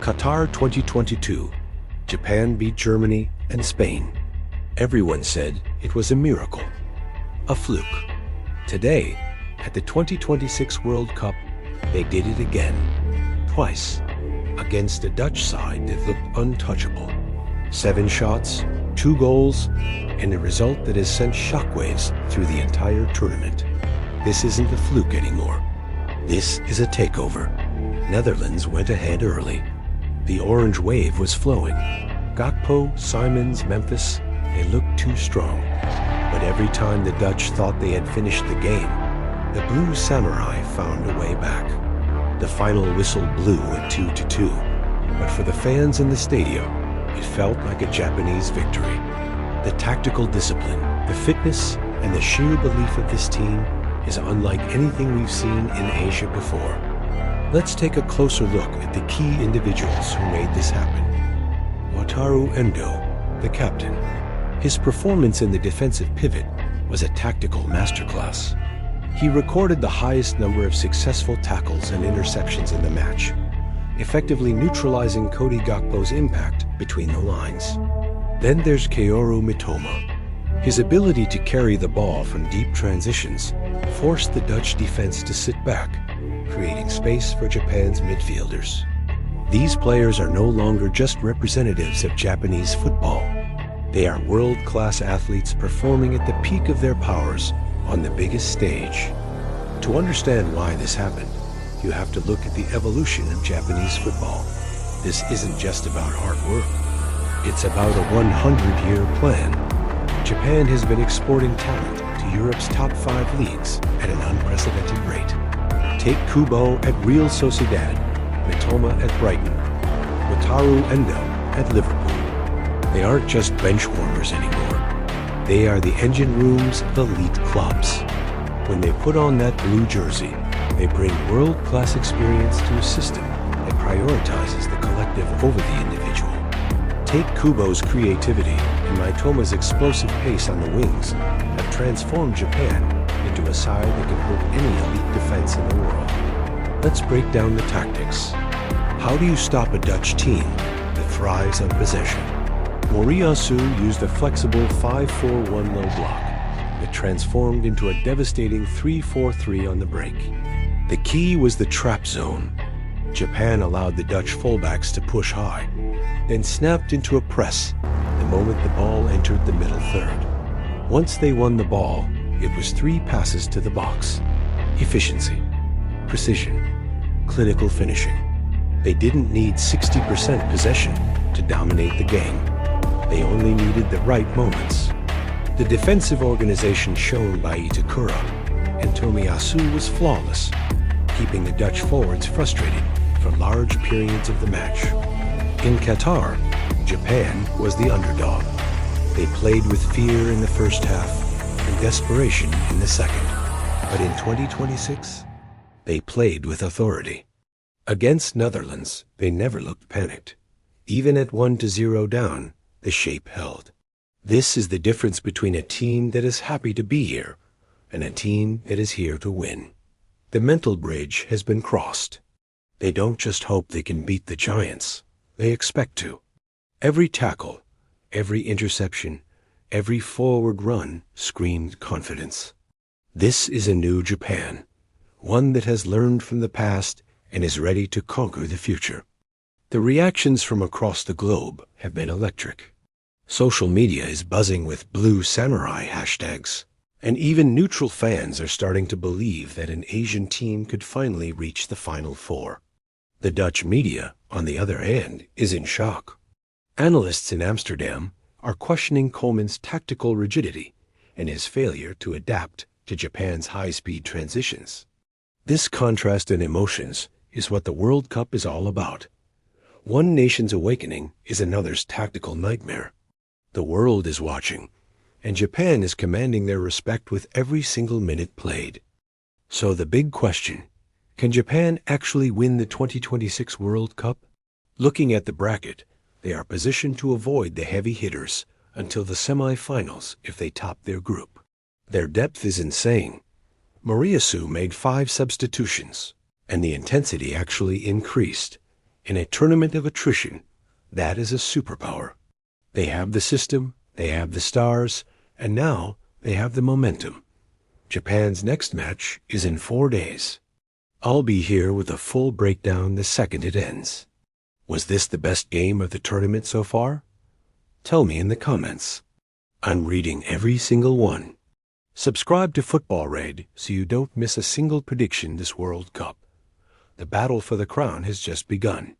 Qatar 2022. Japan beat Germany and Spain. Everyone said it was a miracle, a fluke. Today, at the 2026 World Cup, they did it again, twice, against a Dutch side that looked untouchable. 7 shots, 2 goals, and a result that has sent shockwaves through the entire tournament. This isn't a fluke anymore. This is a takeover. Netherlands went ahead early. The orange wave was flowing. Gakpo, Simons, Memphis, they looked too strong. But every time the Dutch thought they had finished the game, the Blue Samurai found a way back. The final whistle blew at 2-2, but for the fans in the stadium, it felt like a Japanese victory. The tactical discipline, the fitness, and the sheer belief of this team is unlike anything we've seen in Asia before. Let's take a closer look at the key individuals who made this happen. Wataru Endo, the captain. His performance in the defensive pivot was a tactical masterclass. He recorded the highest number of successful tackles and interceptions in the match, effectively neutralizing Cody Gakpo's impact between the lines. Then there's Kaoru Mitoma. His ability to carry the ball from deep transitions forced the Dutch defense to sit back, creating space for Japan's midfielders. These players are no longer just representatives of Japanese football. They are world-class athletes performing at the peak of their powers on the biggest stage. To understand why this happened, you have to look at the evolution of Japanese football. This isn't just about hard work. It's about a 100-year plan. Japan has been exporting talent to Europe's top 5 leagues at an unprecedented rate. Take Kubo at Real Sociedad, Mitoma at Brighton, Wataru Endo at Liverpool. They aren't just bench warmers anymore. They are the engine rooms of elite clubs. When they put on that blue jersey, they bring world-class experience to a system that prioritizes the collective over the individual. Take Kubo's creativity and Mitoma's explosive pace on the wings have transformed Japan into a side that can hold any elite defense in the world. Let's break down the tactics. How do you stop a Dutch team that thrives on possession? Moriyasu used a flexible 5-4-1 low block that transformed into a devastating 3-4-3 on the break. The key was the trap zone. Japan allowed the Dutch fullbacks to push high, then snapped into a press the moment the ball entered the middle third. Once they won the ball, it was 3 passes to the box. Efficiency, precision, clinical finishing. They didn't need 60% possession to dominate the game. They only needed the right moments. The defensive organization shown by Itakura and Tomiyasu was flawless, keeping the Dutch forwards frustrated for large periods of the match. In Qatar, Japan was the underdog. They played with fear in the first half and desperation in the second. But in 2026, they played with authority. Against Netherlands, they never looked panicked. Even at 1-0 down, the shape held. This is the difference between a team that is happy to be here and a team that is here to win. The mental bridge has been crossed. They don't just hope they can beat the Giants. They expect to. Every tackle, every interception, every forward run screamed confidence. This is a new Japan, one that has learned from the past and is ready to conquer the future. The reactions from across the globe have been electric. Social media is buzzing with Blue Samurai hashtags, and even neutral fans are starting to believe that an Asian team could finally reach the Final Four. The Dutch media, on the other hand, is in shock. Analysts in Amsterdam are questioning Koeman's tactical rigidity and his failure to adapt to Japan's high-speed transitions. This contrast in emotions is what the World Cup is all about. One nation's awakening is another's tactical nightmare. The world is watching, and Japan is commanding their respect with every single minute played. So the big question, can Japan actually win the 2026 World Cup? Looking at the bracket, they are positioned to avoid the heavy hitters until the semi-finals if they top their group. Their depth is insane. Moriyasu made 5 substitutions, and the intensity actually increased. In a tournament of attrition, that is a superpower. They have the system, they have the stars, and now they have the momentum. Japan's next match is in 4 days. I'll be here with a full breakdown the second it ends. Was this the best game of the tournament so far? Tell me in the comments. I'm reading every single one. Subscribe to Football Raid so you don't miss a single prediction this World Cup. The battle for the crown has just begun.